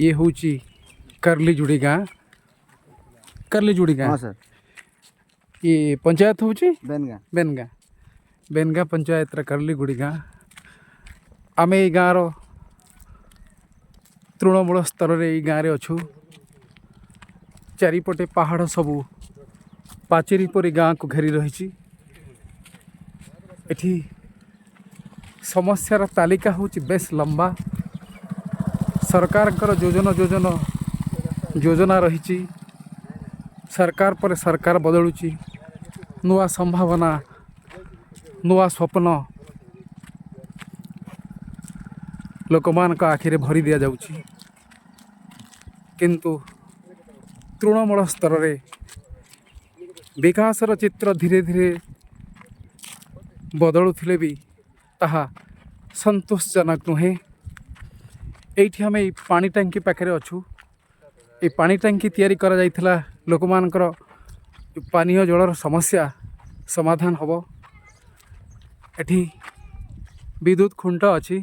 ये होची करलीजुड़ी गाँ करलीजुड़ी गाँ हाँ सर ये पंचायत होची बेनगा बेनगा बेनगा पंचायत करलीगुड़ी गाँ आम ये गाँव तृणमूल स्तर में ये गाँव अच्छु चारिपटे पहाड़ सबू पाचेरी परी गाँ को घेरी रही एठी समस्यार तालिका होची बेस लंबा सरकार योजना रही सरकार पर सरकार बदलुची नुआ संभावना नुआ स्वप्न लोकमान का आखिरे भरी दिया जाउची किंतु तृणमूल स्तर रे विकासर चित्र धीरे धीरे बदलुथिले भी ताहा संतोषजनक नुहे एठी आम पानी टांकी पाखे अच्छू ये पानी टांकी तैयारी करा जाइथिला लोकमानकर पानीय जलर समस्या समाधान हब एठी विद्युत खुंट अच्छी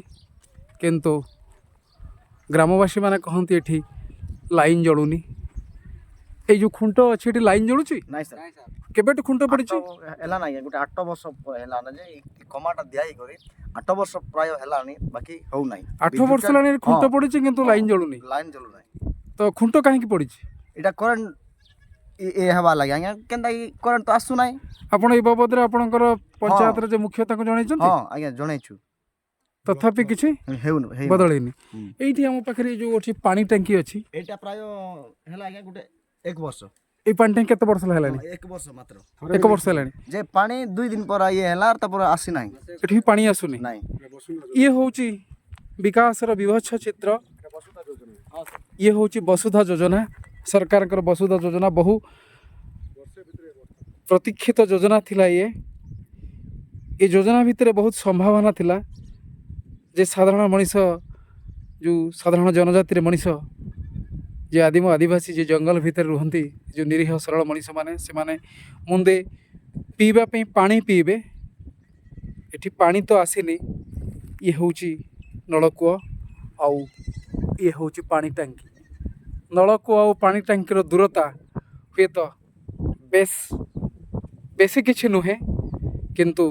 किंतु ग्रामवासी माने कहती एठी लाइन जलुनी ये जो खुंट अच्छी एठी लाइन जलुची नाइ सर केबेट खुंट पड़िची हेला नाइ गोटे 8 वर्ष हेला ना जे कमाटा दियाई करी 8 वर्ष प्राय हेलानी बाकी हो नाइ 8 वर्ष लानी खुंट पड़िची किंतु लाइन जलुनी लाइन जलु नाइ तो खुंट काहे की पड़िची एटा करंट ए हवा लागि आज्ञा केनता करंट तो आसु नाइ आपण ए बाबद रे आपणकर पंचायत रे जे मुखिया ताको जणाइछन हां आज्ञा जणाइछु तथापि किछि हेउन बदलैनी एठी हम पाखरे जो अछि पानी टंकी अछि एटा प्राय हेला आज्ञा गोटे 1 वर्ष ए पानी टंकी केते वर्ष हेलानी 1 वर्ष मात्र 1 वर्ष हेलानी जे पानी 2 दिन पर ये हेला तापर आसी नाइ एठी पानी आसुनी नाइ ये होची विकास रो विवच्छ चित्र ये होची वसुधा योजना सरकार कर वसुधा योजना बहु प्रतीक्षित योजना थिला ये योजना भितर बहुत संभावना थिला जे साधारण मनीष जो साधारण जनजाति मनीष जे आदिम आदिवासी जे जंगल भितर रुहंती जो निरीह सरल मनीष माने से माने मुंदे पीबा पे पानी पीबे एठी पानी तो आसीनी ये होची नलकूଅ आउ ये होची पानी टांकी नलकूଅ आउ पानी टांकीर दूरता हुए तो बेसी किछि नुहे किंतु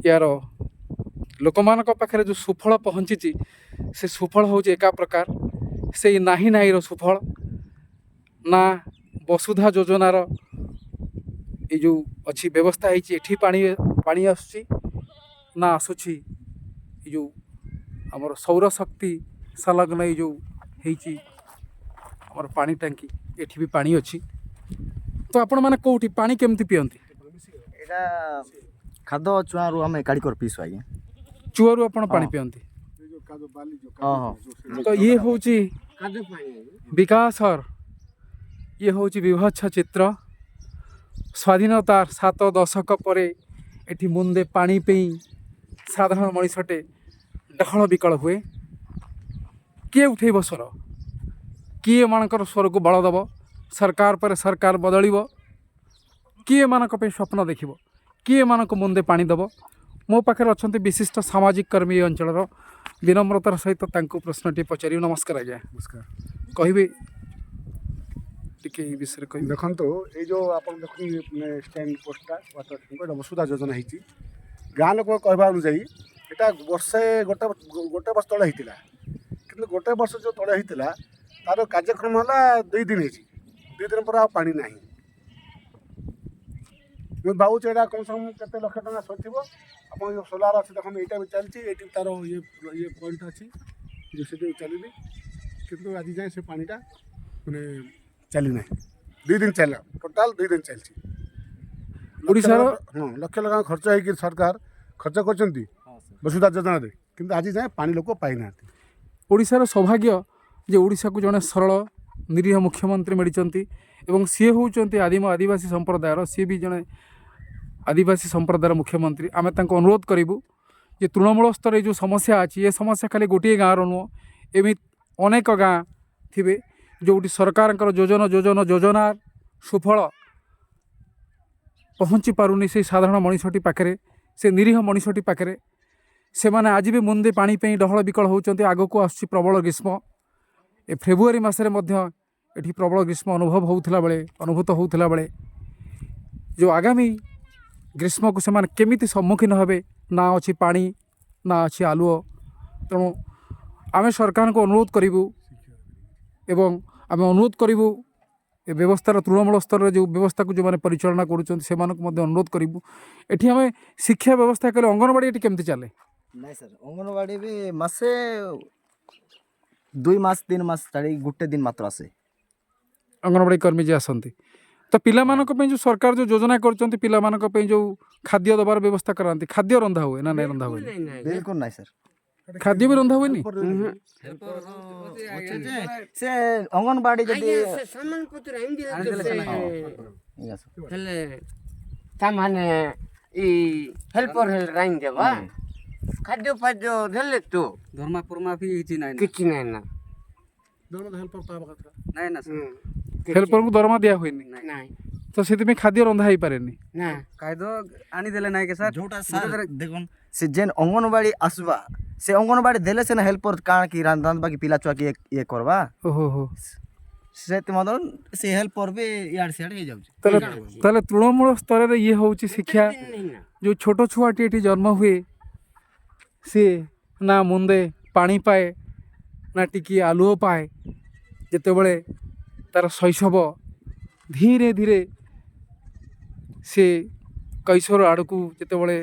यार लोकमानक पाखरे जो सुफल पहुँची से सुफल होची एका प्रकार से नाही नाही रो सुफल ना वसुधा योजनार ये जो अच्छी व्यवस्था है एठी पानी पानी आसुची ना आसुची ये जो आमर सौर शक्ति संलग्न ये जो है आमर पानी टांकी एठी भी पानी अच्छी तो आपण माने कोठी पानी केमती पियंती एटा खाद्य चुआरू हम काडी कर पीसु आज्ञा चुआरू आपण पानी पियंती हां तो ये होची विकासर ये होची विवच्छ चित्र स्वाधीनतार 7 दशक पर एठी मुंदे पानी पे साधारण मनीषटे डहल विकल हुए किए उठेब स्वर किए मानकर स्वर को बल दब सरकार पर सरकार बदल किए मानक पे स्वप्न देखिब किए मानक मुंदे पानी दब मो पाखे अच्छा विशिष्ट सामाजिक कर्मी अंचल विनम्रतार सहित प्रश्नटी पचारि नमस्कार आज्ञा नमस्कार कहबे टिके विषय कह देखो ये जो आप स्टैंड पोस्टा वाटर वसुधा योजना होती गाँ लोक कहवा अनुजाई यहाँ वर्षे गोटे गोटे वर्ष तले होता कि गोटे वर्ष जो तले होता तार कार्यक्रम है 2 दिन हो 2 दिन पर पानी ना मुझे भावुँ यहाँ कम से कम केते लक्ष टका सर आप सोलार अच्छे देखो यहाँ भी चलती ये तार ये पॉइंट अच्छी जो से चलनी कितु आज जाए से पानीटा मैंने चली ना 2 दिन चल टोटाल 2 दिन चलती ओडिशार हाँ लक्ष लक्ष खर्च है सरकार खर्च कर वसुधा योजना किंतु आज जाए पानी लोक पाई ना ओडिशार सौभाग्य जे ओडिशा को जड़े सरल निरीह मुख्यमंत्री मिली एवं सी होती आदिम आदिवासी संप्रदायर सी भी जड़े आदिवासी संप्रदायर मुख्यमंत्री आम अनुरोध करूँ जे तृणमूल स्तर जो समस्या अच्छी ये समस्या खाली गोटे गाँव नुह एमि अनेक गाँ थे जो सरकार योजना सुफल पहुँची पारुनी से साधारण मनीषटी पाखे से निरीह मनीषटी पाखे से माने आज भी मुंदे पानी पे डहल विकल होती आग को आस प्रबल ग्रीष्म ଏ ଫେବୃଆରୀ ମାସରେ ମଧ୍ୟ ଏଠି ପ୍ରବଳ ଗ୍ରୀଷ୍ମ ଅନୁଭୂତ ହେଉଥିଲା ବେଳେ ଯେଉଁ ଆଗାମୀ ଗ୍ରୀଷ୍ମକୁ ସେମାନେ କେମିତି ସମ୍ମୁଖୀନ ହେବେ, ନା ଅଛି ପାଣି ନା ଅଛି ଆଲୁଅ। ତେଣୁ ଆମେ ସରକାରଙ୍କୁ ଅନୁରୋଧ କରିବୁ ଏବଂ ଆମେ ଅନୁରୋଧ କରିବୁ ଏ ବ୍ୟବସ୍ଥାର ତୃଣମୂଳ ସ୍ତରରେ ଯେଉଁ ବ୍ୟବସ୍ଥାକୁ ଯେଉଁମାନେ ପରିଚାଳନା କରୁଛନ୍ତି ସେମାନଙ୍କୁ ମଧ୍ୟ ଅନୁରୋଧ କରିବୁ। ଏଠି ଆମେ ଶିକ୍ଷା ବ୍ୟବସ୍ଥା କଲେ ଅଙ୍ଗନବାଡ଼ି ଏଠି କେମିତି ଚାଲେ? ନାଇଁ ସାର୍, ଅଙ୍ଗନବାଡ଼ି ବି ମାସେ 2 ମାସ 3 ମାସ ଛାଡ଼ି ଗୋଟେ ଦିନ ମାତ୍ର ଆସେ। ଅଙ୍ଗନବାଡ଼ି କର୍ମୀ ଯିଏ ଆସନ୍ତି ତ ପିଲାମାନଙ୍କ ପାଇଁ ଯେଉଁ ସରକାର ଯେଉଁ ଯୋଜନା କରୁଛନ୍ତି ପିଲାମାନଙ୍କ ପାଇଁ ଯେଉଁ ଖାଦ୍ୟ ଦେବାର ବ୍ୟବସ୍ଥା କରାନ୍ତି, ଖାଦ୍ୟ ରନ୍ଧା ହୁଏ ନା ନାଇଁ? ରନ୍ଧା ହୁଏନି, ବିଲକୁଲ ନାହିଁ ସାର୍। ଖାଦ୍ୟ ବି ରନ୍ଧା ହୁଏନି। ସେ ଅଙ୍ଗନବାଡ଼ି ଯଦି ହେଲେ ତାମାନେ ଇ ହେଲ୍ପର ରାଇନ୍ ଦେବା ଖାଦ୍ୟ ଫାଦ୍ୟ ଦେଲେ ତ ଧର୍ମା ଫର୍ମା ବି କିଛି ନାହିଁ କିଛି ନାହିଁ ନା ହେଲ୍ପର ପାଇବା କଥା। ନାଇଁ ନା ସାର୍, ହେଲ୍ପରଙ୍କୁ ଦରମା ଦିଆ ହୁଏନି ନାଇଁ ତ ସେଥିପାଇଁ ଖାଦ୍ୟ ରନ୍ଧା ହେଇପାରେନି। ନା ଖାଦ୍ୟ ଆଣିଦେଲେ ନାଇଁ କି ସାର୍? ଯୋଉଟା ସାର୍ ଦେଖୁନ୍ ସେ ଯେନ୍ ଅଙ୍ଗନବାଡ଼ି ଆସବା ସେ ଅଙ୍ଗନବାଡ଼ି ଦେଲେ ସେନା ହେଲ୍ପର କାଣା କି ରାନ୍ଧବା କି ପିଲା ଛୁଆ କି ଇଏ କରବା, ଓହୋ ହୋ। ସେଥି ମଧ୍ୟ ସେ ହେଲ୍ପର ବି ଇଆଡ଼େ ସିଆଡ଼େ ହେଇଯାଉଛି। ତାହେଲେ ତୃଣମୂଳ ସ୍ତରରେ ଇଏ ହେଉଛି ଶିକ୍ଷା। ଯେଉଁ ଛୋଟ ଛୁଆଟି ଏଠି ଜନ୍ମ ହୁଏ ସିଏ ନା ମୁନ୍ଦେ ପାଣି ପାଏ ନା ଟିକିଏ ଆଲୁଅ ପାଏ। ଯେତେବେଳେ ତା'ର ଶୈଶବ ଧୀରେ ଧୀରେ ସେ କୈଶୋର ଆଡ଼କୁ ଯେତେବେଳେ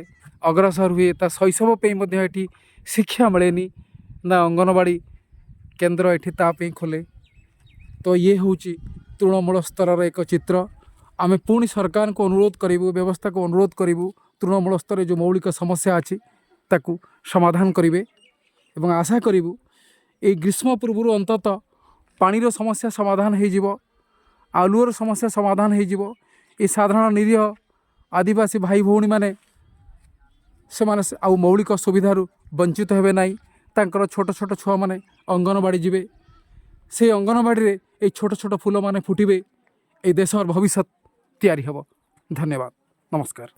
ଅଗ୍ରସର ହୁଏ ତା ଶୈଶବ ପାଇଁ ମଧ୍ୟ ଏଠି ଶିକ୍ଷା ମିଳେନି, ନା ଅଙ୍ଗନବାଡ଼ି କେନ୍ଦ୍ର ଏଠି ତା ପାଇଁ ଖୋଲେ। ତ ଇଏ ହେଉଛି ତୃଣମୂଳ ସ୍ତରର ଏକ ଚିତ୍ର। ଆମେ ପୁଣି ସରକାରଙ୍କୁ ଅନୁରୋଧ କରିବୁ, ବ୍ୟବସ୍ଥାକୁ ଅନୁରୋଧ କରିବୁ ତୃଣମୂଳ ସ୍ତରରେ ଯେଉଁ ମୌଳିକ ସମସ୍ୟା ଅଛି ତାକୁ ସମାଧାନ କରିବେ ଏବଂ ଆଶା କରିବୁ ଏଇ ଗ୍ରୀଷ୍ମ ପୂର୍ବରୁ ଅନ୍ତତଃ ପାଣିର ସମସ୍ୟା ସମାଧାନ ହୋଇଯିବ, ଆଲୁଅର ସମସ୍ୟା ସମାଧାନ ହୋଇଯିବ। ଏ ସାଧାରଣ ନିରୀହ ଆଦିବାସୀ ଭାଇ ଭଉଣୀମାନେ ସେମାନେ ଆଉ ମୌଳିକ ସୁବିଧାରୁ ବଞ୍ଚିତ ହେବେ ନାହିଁ। ତାଙ୍କର ଛୋଟ ଛୋଟ ଛୁଆମାନେ ଅଙ୍ଗନବାଡ଼ି ଯିବେ, ସେଇ ଅଙ୍ଗନବାଡ଼ିରେ এই ছোট ছোট ফুলମାନେ ফুটিবে, এই দেশর ভবিষ্যৎ ତିଆରି ହେବ। ଧନ୍ୟବାଦ, ନମସ୍କାର।